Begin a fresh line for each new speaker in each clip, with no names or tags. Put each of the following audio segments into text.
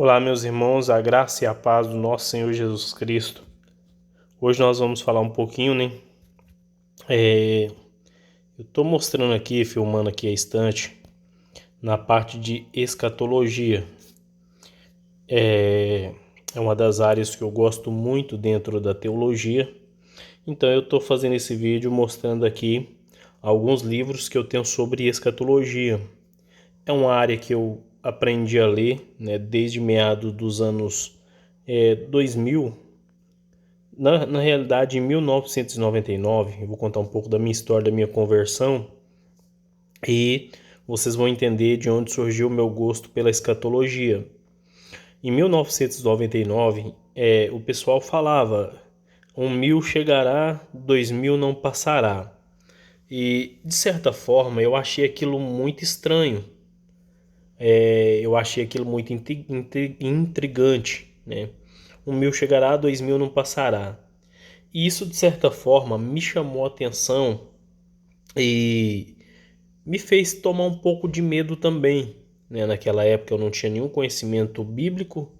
Olá, meus irmãos, a graça e a paz do nosso Senhor Jesus Cristo. Hoje nós vamos falar um pouquinho, eu estou mostrando aqui, filmando aqui a estante, na parte de escatologia. É uma das áreas que eu gosto muito dentro da teologia. Então eu estou fazendo esse vídeo mostrando aqui alguns livros que eu tenho sobre escatologia. É uma área que eu aprendi a ler, desde meados dos anos 2000. Na realidade, em 1999, eu vou contar um pouco da minha história, da minha conversão, e vocês vão entender de onde surgiu o meu gosto pela escatologia. Em 1999, o pessoal falava: 1000 chegará, 2000 não passará. E, de certa forma, eu achei aquilo muito estranho. Eu achei aquilo muito intrigante, né? 1000 chegará, 2000 não passará. E isso, de certa forma, me chamou a atenção e me fez tomar um pouco de medo também, né? Naquela época eu não tinha nenhum conhecimento bíblico,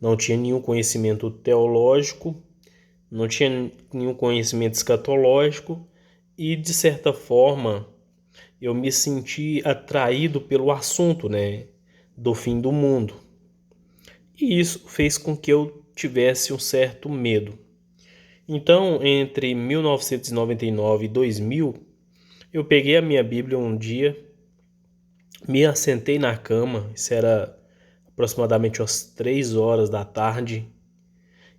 não tinha nenhum conhecimento teológico, não tinha nenhum conhecimento escatológico e, de certa forma, eu me senti atraído pelo assunto, né? Do fim do mundo. E isso fez com que eu tivesse um certo medo. Então, entre 1999 e 2000, eu peguei a minha Bíblia um dia, me assentei na cama, isso era aproximadamente às 3 horas da tarde,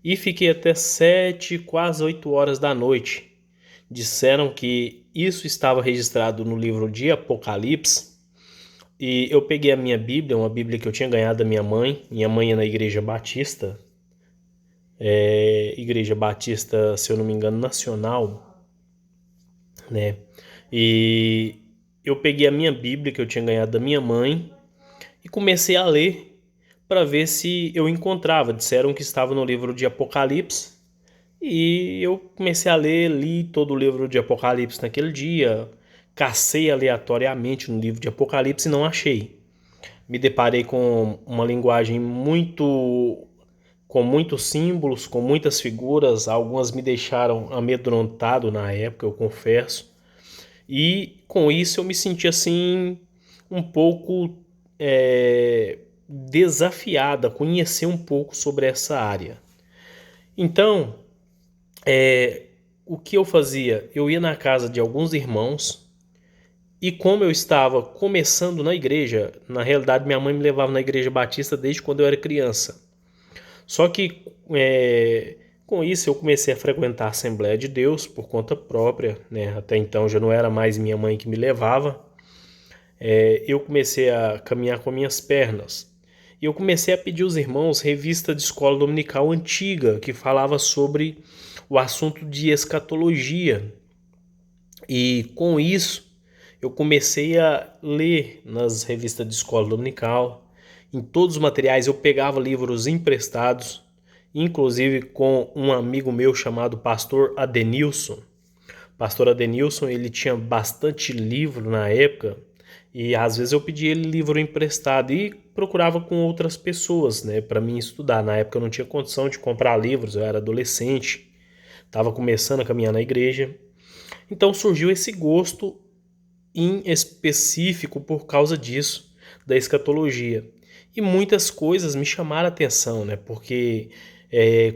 e fiquei até 7, quase 8 horas da noite. Disseram que isso estava registrado no livro de Apocalipse, e eu peguei a minha Bíblia, uma Bíblia que eu tinha ganhado da minha mãe é na Igreja Batista, Igreja Batista, se eu não me engano, nacional, né? E eu peguei a minha Bíblia que eu tinha ganhado da minha mãe e comecei a ler para ver se eu encontrava. Disseram que estava no livro de Apocalipse e eu comecei a ler, li todo o livro de Apocalipse naquele dia, cacei aleatoriamente no livro de Apocalipse e não achei. Me deparei com uma linguagem com muitos símbolos, com muitas figuras, algumas me deixaram amedrontado na época, eu confesso. E com isso eu me senti assim um pouco desafiado a conhecer um pouco sobre essa área. Então, o que eu fazia? Eu ia na casa de alguns irmãos e como eu estava começando na igreja, na realidade minha mãe me levava na igreja batista desde quando eu era criança. Só que com isso eu comecei a frequentar a Assembleia de Deus por conta própria, né? Até então já não era mais minha mãe que me levava. Eu comecei a caminhar com minhas pernas. E eu comecei a pedir aos irmãos revista de escola dominical antiga que falava sobre o assunto de escatologia. E com isso eu comecei a ler nas revistas de escola dominical. Em todos os materiais eu pegava livros emprestados, inclusive com um amigo meu chamado Pastor Adenilson. Pastor Adenilson, ele tinha bastante livro na época e às vezes eu pedia ele livro emprestado e procurava com outras pessoas, né, para mim estudar. Na época eu não tinha condição de comprar livros, eu era adolescente, estava começando a caminhar na igreja. Então surgiu esse gosto em específico por causa disso, da escatologia. E muitas coisas me chamaram a atenção, né? Porque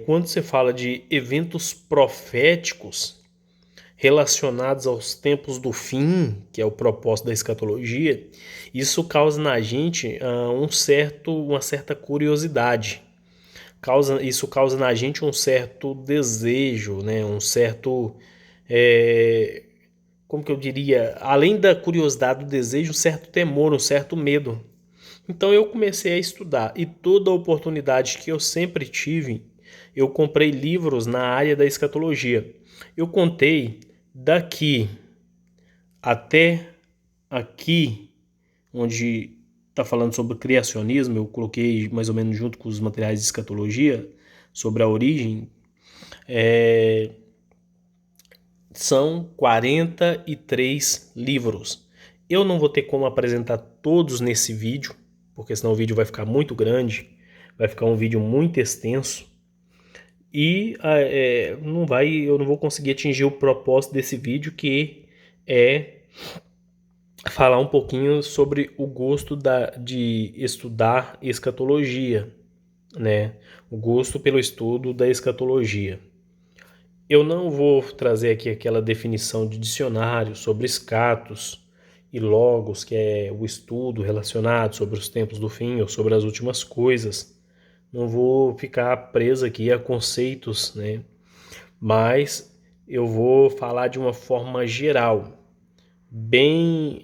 quando você fala de eventos proféticos relacionados aos tempos do fim, que é o propósito da escatologia, isso causa na gente uma certa curiosidade. Isso causa na gente um certo desejo, né? Um certo como que eu diria, além da curiosidade, do desejo, um certo temor, um certo medo. Então eu comecei a estudar e toda oportunidade que eu sempre tive, eu comprei livros na área da escatologia. Eu contei daqui até aqui, onde está falando sobre criacionismo, eu coloquei mais ou menos junto com os materiais de escatologia, sobre a origem, são 43 livros. Eu não vou ter como apresentar todos nesse vídeo, porque senão o vídeo vai ficar muito grande, vai ficar um vídeo muito extenso e eu não vou conseguir atingir o propósito desse vídeo, que é falar um pouquinho sobre o gosto de estudar escatologia, né? O gosto pelo estudo da escatologia. Eu não vou trazer aqui aquela definição de dicionário sobre escatos e logos, que é o estudo relacionado sobre os tempos do fim ou sobre as últimas coisas. Não vou ficar preso aqui a conceitos, né? Mas eu vou falar de uma forma geral, bem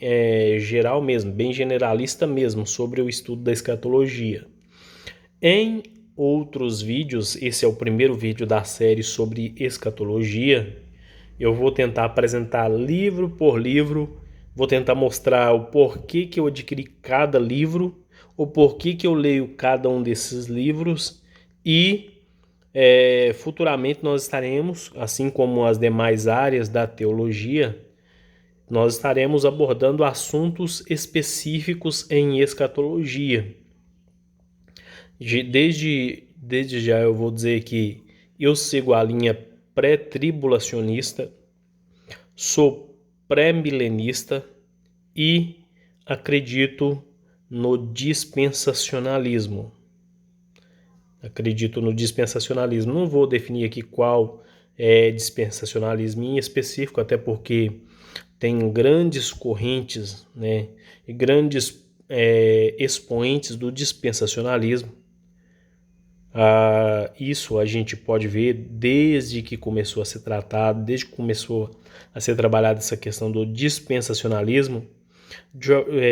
geral mesmo, bem generalista mesmo, sobre o estudo da escatologia. Em outros vídeos, esse é o primeiro vídeo da série sobre escatologia, eu vou tentar apresentar livro por livro, vou tentar mostrar o porquê que eu adquiri cada livro, o porquê que eu leio cada um desses livros e futuramente nós estaremos, assim como as demais áreas da teologia, nós estaremos abordando assuntos específicos em escatologia. Desde já eu vou dizer que eu sigo a linha pré-tribulacionista, sou pré-milenista e acredito no dispensacionalismo. Não vou definir aqui qual é dispensacionalismo em específico, até porque tem grandes correntes, né, e grandes expoentes do dispensacionalismo. Isso a gente pode ver desde que começou a ser tratado, desde que começou a ser trabalhada essa questão do dispensacionalismo.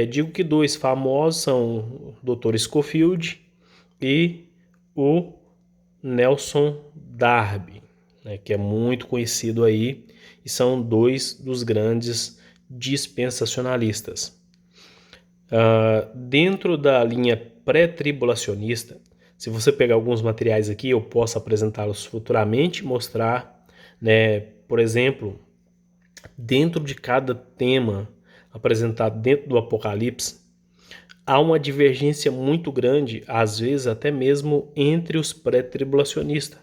Digo que dois famosos são o Dr. Scofield e o Nelson Darby, né, que é muito conhecido aí, e são dois dos grandes dispensacionalistas. Dentro da linha pré-tribulacionista, se você pegar alguns materiais aqui, eu posso apresentá-los futuramente, mostrar, né, por exemplo, dentro de cada tema apresentado dentro do Apocalipse, há uma divergência muito grande, às vezes até mesmo entre os pré-tribulacionistas.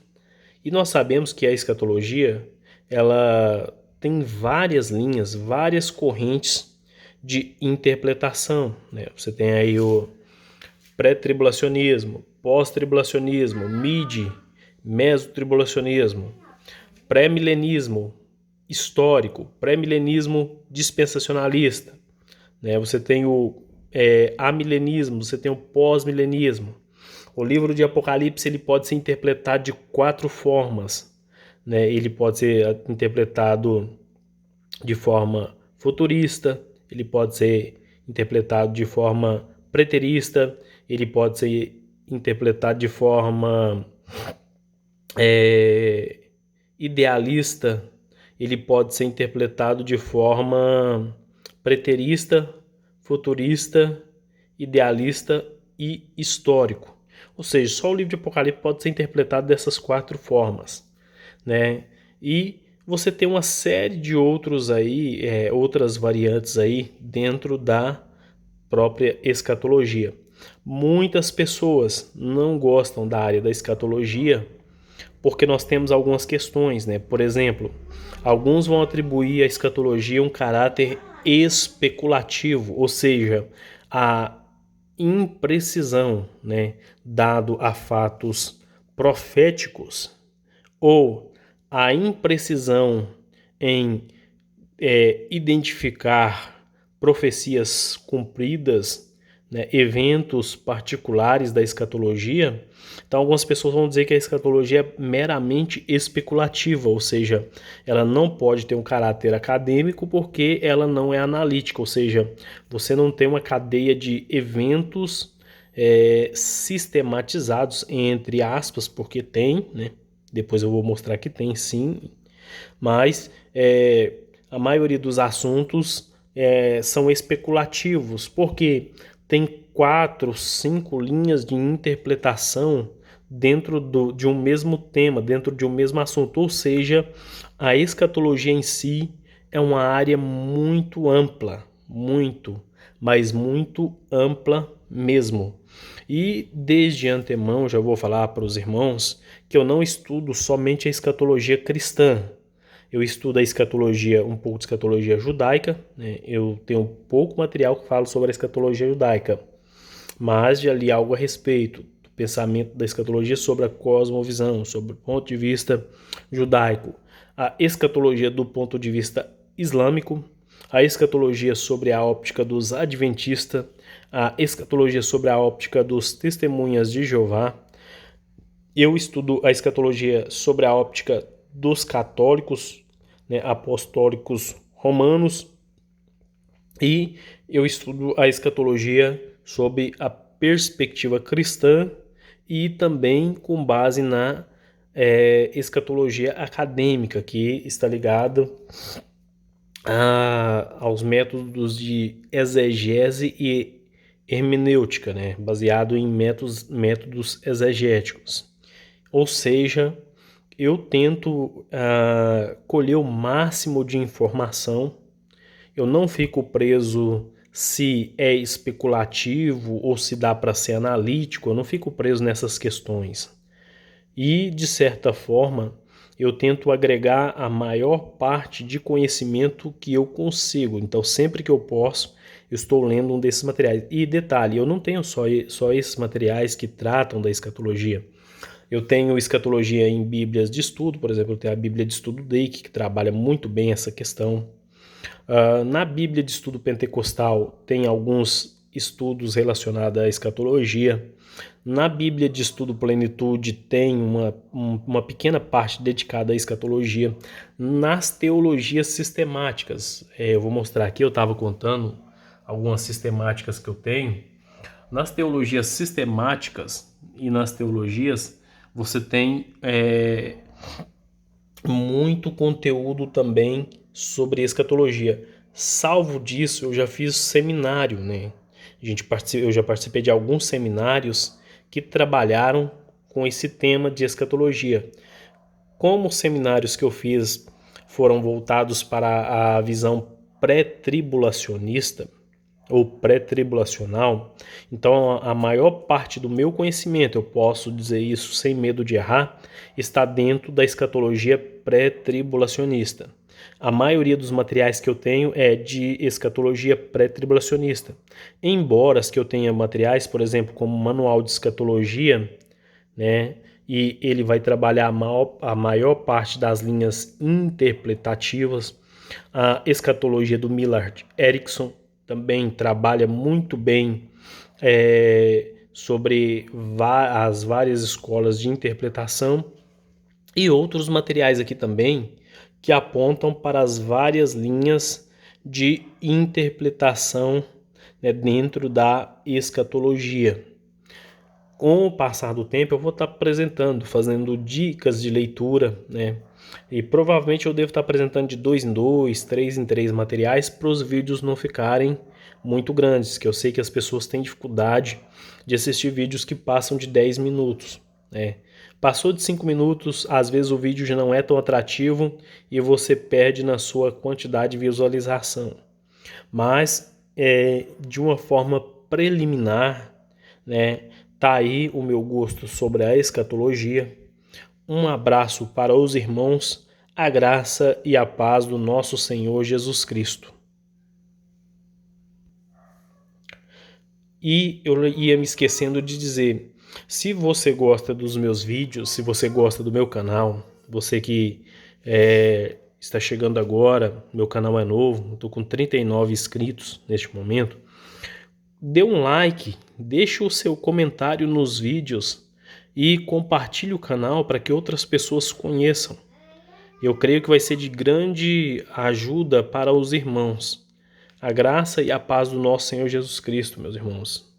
E nós sabemos que a escatologia, ela tem várias linhas, várias correntes de interpretação, né? Você tem aí o pré-tribulacionismo, pós-tribulacionismo, mesotribulacionismo, pré-milenismo histórico, pré-milenismo dispensacionalista, né? Você tem o amilenismo, você tem o pós-milenismo. O livro de Apocalipse ele pode ser interpretado de 4 formas, né? Ele pode ser interpretado de forma futurista, ele pode ser interpretado de forma preterista, ele pode ser interpretado de forma idealista, ele pode ser interpretado de forma preterista, futurista, idealista e histórico. Ou seja, só o livro de Apocalipse pode ser interpretado dessas 4 formas, né? E você tem uma série de outros aí, outras variantes aí dentro da própria escatologia. Muitas pessoas não gostam da área da escatologia porque nós temos algumas questões, né? Por exemplo, alguns vão atribuir à escatologia um caráter especulativo, ou seja, a imprecisão, né, dado a fatos proféticos, ou a imprecisão em identificar profecias cumpridas, né, eventos particulares da escatologia. Então algumas pessoas vão dizer que a escatologia é meramente especulativa, ou seja, ela não pode ter um caráter acadêmico porque ela não é analítica, ou seja, você não tem uma cadeia de eventos sistematizados, entre aspas, porque tem, né? Depois eu vou mostrar que tem sim, mas a maioria dos assuntos são especulativos, porque tem 4, 5 linhas de interpretação dentro de um mesmo tema, dentro de um mesmo assunto, ou seja, a escatologia em si é uma área muito ampla, muito, mas muito ampla mesmo. E desde antemão já vou falar para os irmãos que eu não estudo somente a escatologia cristã. Eu estudo a escatologia, um pouco de escatologia judaica, né? Eu tenho pouco material que fala sobre a escatologia judaica, mas já li algo a respeito do pensamento da escatologia sobre a cosmovisão, sobre o ponto de vista judaico, a escatologia do ponto de vista islâmico, a escatologia sobre a óptica dos adventistas, a escatologia sobre a óptica dos testemunhas de Jeová. Eu estudo a escatologia sobre a óptica dos católicos, né, apostólicos romanos, e eu estudo a escatologia sob a perspectiva cristã e também com base na escatologia acadêmica, que está ligada aos métodos de exegese e hermenêutica, né, baseado em métodos exegéticos. Ou seja, eu tento colher o máximo de informação. Eu não fico preso se é especulativo ou se dá para ser analítico, eu não fico preso nessas questões. E, de certa forma, eu tento agregar a maior parte de conhecimento que eu consigo. Então, sempre que eu posso, eu estou lendo um desses materiais. E detalhe, eu não tenho só esses materiais que tratam da escatologia. Eu tenho escatologia em bíblias de estudo, por exemplo, eu tenho a Bíblia de Estudo Dake, que trabalha muito bem essa questão. Na Bíblia de Estudo Pentecostal tem alguns estudos relacionados à escatologia. Na Bíblia de Estudo Plenitude tem uma pequena parte dedicada à escatologia. Nas teologias sistemáticas, eu vou mostrar aqui, eu estava contando algumas sistemáticas que eu tenho. Nas teologias sistemáticas e nas teologias, você tem muito conteúdo também sobre escatologia. Salvo disso, eu já fiz seminário, né? Eu já participei de alguns seminários que trabalharam com esse tema de escatologia. Como os seminários que eu fiz foram voltados para a visão pré-tribulacionista ou pré-tribulacional, então a maior parte do meu conhecimento, eu posso dizer isso sem medo de errar, está dentro da escatologia pré-tribulacionista. A maioria dos materiais que eu tenho é de escatologia pré-tribulacionista. Embora as que eu tenha materiais, por exemplo, como manual de escatologia, né, e ele vai trabalhar a maior parte das linhas interpretativas. A escatologia do Millard Erickson também trabalha muito bem sobre as várias escolas de interpretação e outros materiais aqui também que apontam para as várias linhas de interpretação, né, dentro da escatologia. Com o passar do tempo eu vou estar apresentando, fazendo dicas de leitura, né? E provavelmente eu devo estar apresentando de 2 em 2, 3 em 3 materiais para os vídeos não ficarem muito grandes, que eu sei que as pessoas têm dificuldade de assistir vídeos que passam de 10 minutos, né? Passou de 5 minutos, às vezes o vídeo já não é tão atrativo e você perde na sua quantidade de visualização. Mas, de uma forma preliminar, né, tá aí o meu gosto sobre a escatologia. Um abraço para os irmãos, a graça e a paz do nosso Senhor Jesus Cristo. E eu ia me esquecendo de dizer, se você gosta dos meus vídeos, se você gosta do meu canal, você que está chegando agora, meu canal é novo, estou com 39 inscritos neste momento, dê um like, deixe o seu comentário nos vídeos e compartilhe o canal para que outras pessoas conheçam. Eu creio que vai ser de grande ajuda para os irmãos. A graça e a paz do nosso Senhor Jesus Cristo, meus irmãos.